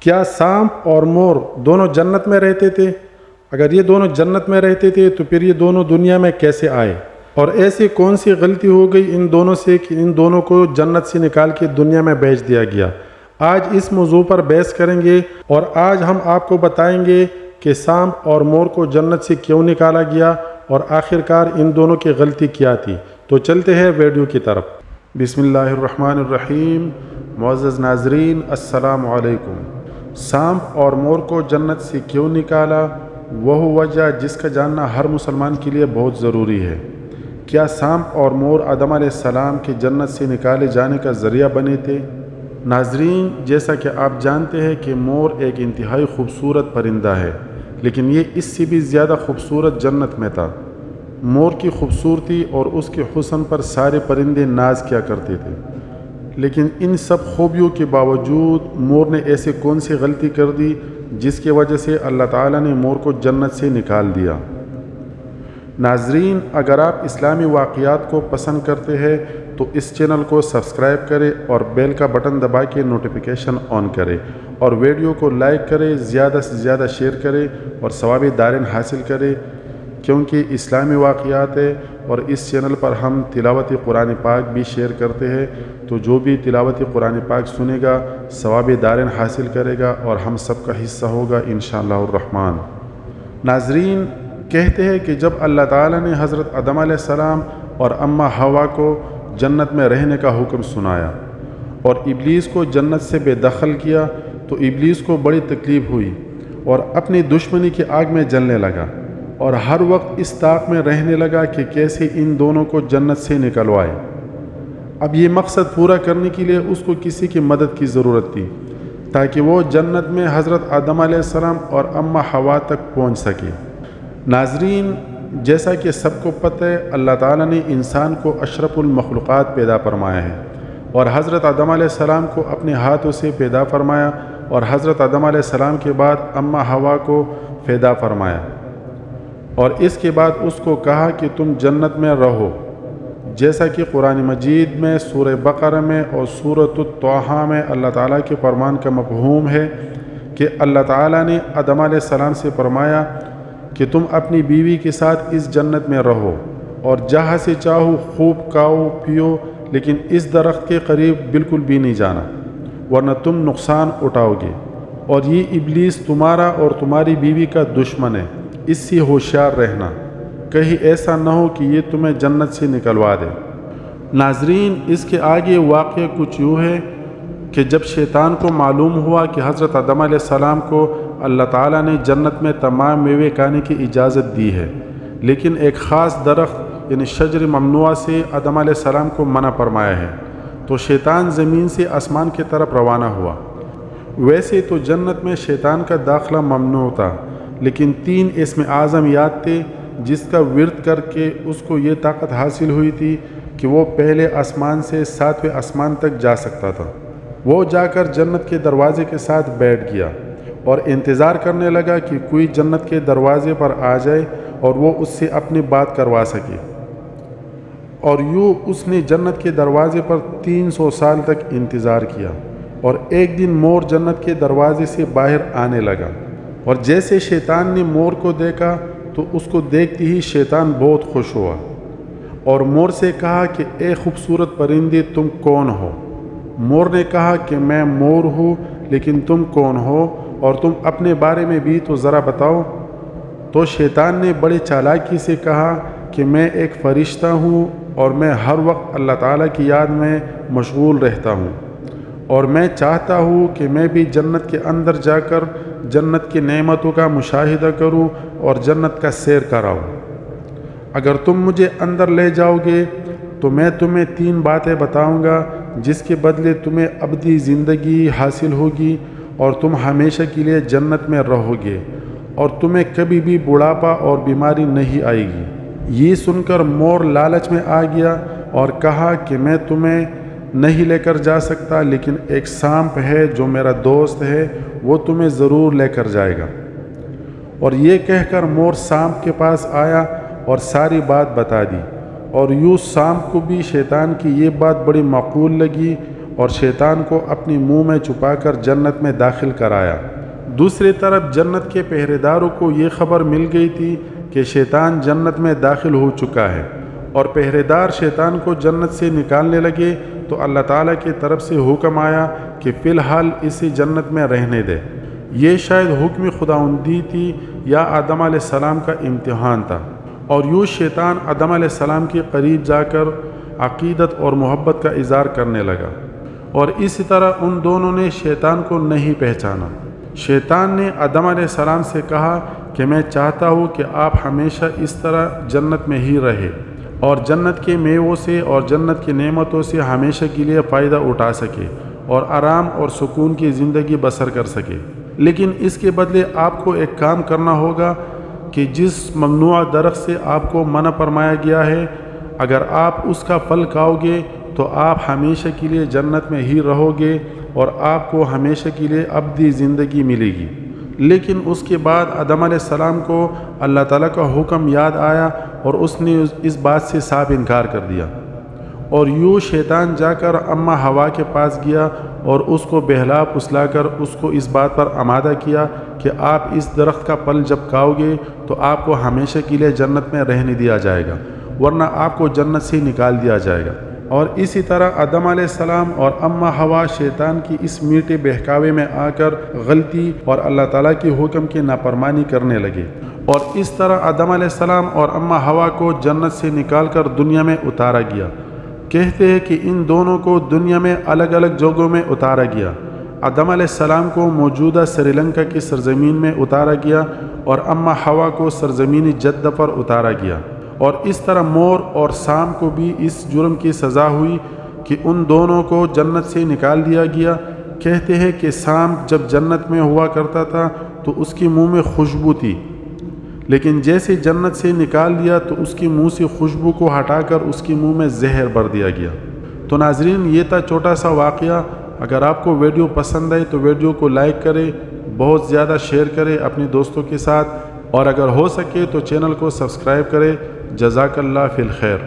کیا سانپ اور مور دونوں جنت میں رہتے تھے؟ اگر یہ دونوں جنت میں رہتے تھے تو پھر یہ دونوں دنیا میں کیسے آئے؟ اور ایسی کون سی غلطی ہو گئی ان دونوں سے کہ ان دونوں کو جنت سے نکال کے دنیا میں بھیج دیا گیا؟ آج اس موضوع پر بحث کریں گے اور آج ہم آپ کو بتائیں گے کہ سانپ اور مور کو جنت سے کیوں نکالا گیا اور آخرکار ان دونوں کی غلطی کیا تھی۔ تو چلتے ہیں ویڈیو کی طرف۔ بسم اللہ الرحمن الرحیم۔ معزز ناظرین السلام علیکم۔ سانپ اور مور کو جنت سے کیوں نکالا، وہ وجہ جس کا جاننا ہر مسلمان کے لیے بہت ضروری ہے۔ کیا سانپ اور مور آدم علیہ السلام کے جنت سے نکالے جانے کا ذریعہ بنے تھے؟ ناظرین، جیسا کہ آپ جانتے ہیں کہ مور ایک انتہائی خوبصورت پرندہ ہے، لیکن یہ اس سے بھی زیادہ خوبصورت جنت میں تھا۔ مور کی خوبصورتی اور اس کے حسن پر سارے پرندے ناز کیا کرتے تھے، لیکن ان سب خوبیوں کے باوجود مور نے ایسے کون سی غلطی کر دی جس کی وجہ سے اللہ تعالیٰ نے مور کو جنت سے نکال دیا؟ ناظرین، اگر آپ اسلامی واقعات کو پسند کرتے ہیں تو اس چینل کو سبسکرائب کریں اور بیل کا بٹن دبا کے نوٹیفیکیشن آن کریں اور ویڈیو کو لائک کریں، زیادہ سے زیادہ شیئر کریں اور ثواب دارین حاصل کریں، کیونکہ اسلامی واقعات ہے اور اس چینل پر ہم تلاوت قرآن پاک بھی شیئر کرتے ہیں، تو جو بھی تلاوت قرآن پاک سنے گا ثواب دارین حاصل کرے گا اور ہم سب کا حصہ ہوگا انشاءاللہ الرحمن۔ ناظرین، کہتے ہیں کہ جب اللہ تعالیٰ نے حضرت آدم علیہ السلام اور اماں حوا کو جنت میں رہنے کا حکم سنایا اور ابلیس کو جنت سے بے دخل کیا تو ابلیس کو بڑی تکلیف ہوئی اور اپنی دشمنی کی آگ میں جلنے لگا اور ہر وقت اس طاق میں رہنے لگا کہ کیسے ان دونوں کو جنت سے نکلوائے۔ اب یہ مقصد پورا کرنے کے لیے اس کو کسی کی مدد کی ضرورت تھی تاکہ وہ جنت میں حضرت آدم علیہ السلام اور اماں حوا تک پہنچ سکے۔ ناظرین، جیسا کہ سب کو پتہ ہے، اللہ تعالیٰ نے انسان کو اشرف المخلوقات پیدا فرمایا ہے اور حضرت آدم علیہ السلام کو اپنے ہاتھوں سے پیدا فرمایا اور حضرت آدم علیہ السلام کے بعد اماں حوا کو پیدا فرمایا اور اس کے بعد اس کو کہا کہ تم جنت میں رہو، جیسا کہ قرآن مجید میں سورہ بقرہ میں اور سورۃ الطٰہٰ میں اللہ تعالیٰ کے فرمان کا مفہوم ہے کہ اللہ تعالیٰ نے آدم علیہ السلام سے فرمایا کہ تم اپنی بیوی کے ساتھ اس جنت میں رہو اور جہاں سے چاہو خوب کھاؤ پیو، لیکن اس درخت کے قریب بالکل بھی نہیں جانا ورنہ تم نقصان اٹھاؤ گے، اور یہ ابلیس تمہارا اور تمہاری بیوی کا دشمن ہے، اس سے ہوشیار رہنا، کہیں ایسا نہ ہو کہ یہ تمہیں جنت سے نکلوا دے۔ ناظرین، اس کے آگے واقعہ کچھ یوں ہے کہ جب شیطان کو معلوم ہوا کہ حضرت آدم علیہ السلام کو اللہ تعالیٰ نے جنت میں تمام میوے کھانے کی اجازت دی ہے، لیکن ایک خاص درخت یعنی شجر ممنوعہ سے آدم علیہ السلام کو منع فرمایا ہے، تو شیطان زمین سے آسمان کی طرف روانہ ہوا۔ ویسے تو جنت میں شیطان کا داخلہ ممنوع تھا، لیکن 3 اسم اعظم یاد تھے جس کا ورد کر کے اس کو یہ طاقت حاصل ہوئی تھی کہ وہ پہلے آسمان سے 7ویں آسمان تک جا سکتا تھا۔ وہ جا کر جنت کے دروازے کے ساتھ بیٹھ گیا اور انتظار کرنے لگا کہ کوئی جنت کے دروازے پر آ جائے اور وہ اس سے اپنی بات کروا سکے، اور یوں اس نے جنت کے دروازے پر 300 سال تک انتظار کیا، اور ایک دن مور جنت کے دروازے سے باہر آنے لگا، اور جیسے شیطان نے مور کو دیکھا تو اس کو دیکھتے ہی شیطان بہت خوش ہوا اور مور سے کہا کہ اے خوبصورت پرندے، تم کون ہو؟ مور نے کہا کہ میں مور ہوں، لیکن تم کون ہو اور تم اپنے بارے میں بھی تو ذرا بتاؤ۔ تو شیطان نے بڑی چالاکی سے کہا کہ میں ایک فرشتہ ہوں اور میں ہر وقت اللہ تعالیٰ کی یاد میں مشغول رہتا ہوں، اور میں چاہتا ہوں کہ میں بھی جنت کے اندر جا کر جنت کی نعمتوں کا مشاہدہ کروں اور جنت کا سیر کراؤں۔ اگر تم مجھے اندر لے جاؤ گے تو میں تمہیں 3 باتیں بتاؤں گا جس کے بدلے تمہیں ابدی زندگی حاصل ہوگی اور تم ہمیشہ کے لیے جنت میں رہو گے، اور تمہیں کبھی بھی بڑھاپا اور بیماری نہیں آئے گی۔ یہ سن کر مور لالچ میں آ گیا اور کہا کہ میں تمہیں نہیں لے کر جا سکتا، لیکن ایک سانپ ہے جو میرا دوست ہے، وہ تمہیں ضرور لے کر جائے گا۔ اور یہ کہہ کر مور سانپ کے پاس آیا اور ساری بات بتا دی، اور یوں سانپ کو بھی شیطان کی یہ بات بڑی معقول لگی اور شیطان کو اپنی منہ میں چھپا کر جنت میں داخل کرایا۔ دوسری طرف جنت کے پہرے داروں کو یہ خبر مل گئی تھی کہ شیطان جنت میں داخل ہو چکا ہے، اور پہرے دار شیطان کو جنت سے نکالنے لگے تو اللہ تعالیٰ کی طرف سے حکم آیا کہ فی الحال اسے جنت میں رہنے دے۔ یہ شاید حکم خداوندی تھی یا آدم علیہ السلام کا امتحان تھا، اور یوں شیطان آدم علیہ السلام کے قریب جا کر عقیدت اور محبت کا اظہار کرنے لگا، اور اسی طرح ان دونوں نے شیطان کو نہیں پہچانا۔ شیطان نے آدم علیہ السلام سے کہا کہ میں چاہتا ہوں کہ آپ ہمیشہ اس طرح جنت میں ہی رہے اور جنت کے میووں سے اور جنت کی نعمتوں سے ہمیشہ کے لیے فائدہ اٹھا سکے اور آرام اور سکون کی زندگی بسر کر سکے، لیکن اس کے بدلے آپ کو ایک کام کرنا ہوگا کہ جس ممنوع درخت سے آپ کو منع فرمایا گیا ہے، اگر آپ اس کا پھل کھاؤ گے تو آپ ہمیشہ کے لیے جنت میں ہی رہو گے اور آپ کو ہمیشہ کے لیے ابدی زندگی ملے گی۔ لیکن اس کے بعد آدم علیہ السلام کو اللہ تعالیٰ کا حکم یاد آیا اور اس نے اس بات سے صاف انکار کر دیا، اور یوں شیطان جا کر اماں ہوا کے پاس گیا اور اس کو بہلا پھسلا کر اس کو اس بات پر آمادہ کیا کہ آپ اس درخت کا پھل جب کھاؤ گے تو آپ کو ہمیشہ کے لیے جنت میں رہنے دیا جائے گا، ورنہ آپ کو جنت سے نکال دیا جائے گا۔ اور اسی طرح آدم علیہ السلام اور اماں ہوا شیطان کی اس میٹھے بہکاوے میں آ کر غلطی اور اللہ تعالیٰ کے حکم کی نافرمانی کرنے لگے، اور اس طرح آدم علیہ السلام اور اماں ہوا کو جنت سے نکال کر دنیا میں اتارا گیا۔ کہتے ہیں کہ ان دونوں کو دنیا میں الگ الگ جگہوں میں اتارا گیا۔ آدم علیہ السلام کو موجودہ سری لنکا کی سرزمین میں اتارا گیا اور اماں ہوا کو سرزمین جدہ پر اتارا گیا، اور اس طرح مور اور سام کو بھی اس جرم کی سزا ہوئی کہ ان دونوں کو جنت سے نکال دیا گیا۔ کہتے ہیں کہ سام جب جنت میں ہوا کرتا تھا تو اس کے منہ میں خوشبو تھی، لیکن جیسے جنت سے نکال دیا تو اس کے منہ سے خوشبو کو ہٹا کر اس کے منہ میں زہر بھر دیا گیا۔ تو ناظرین، یہ تھا چھوٹا سا واقعہ۔ اگر آپ کو ویڈیو پسند آئے تو ویڈیو کو لائک کریں، بہت زیادہ شیئر کریں اپنے دوستوں کے ساتھ، اور اگر ہو سکے تو چینل کو سبسکرائب کریں۔ جزاک اللہ فی الخیر۔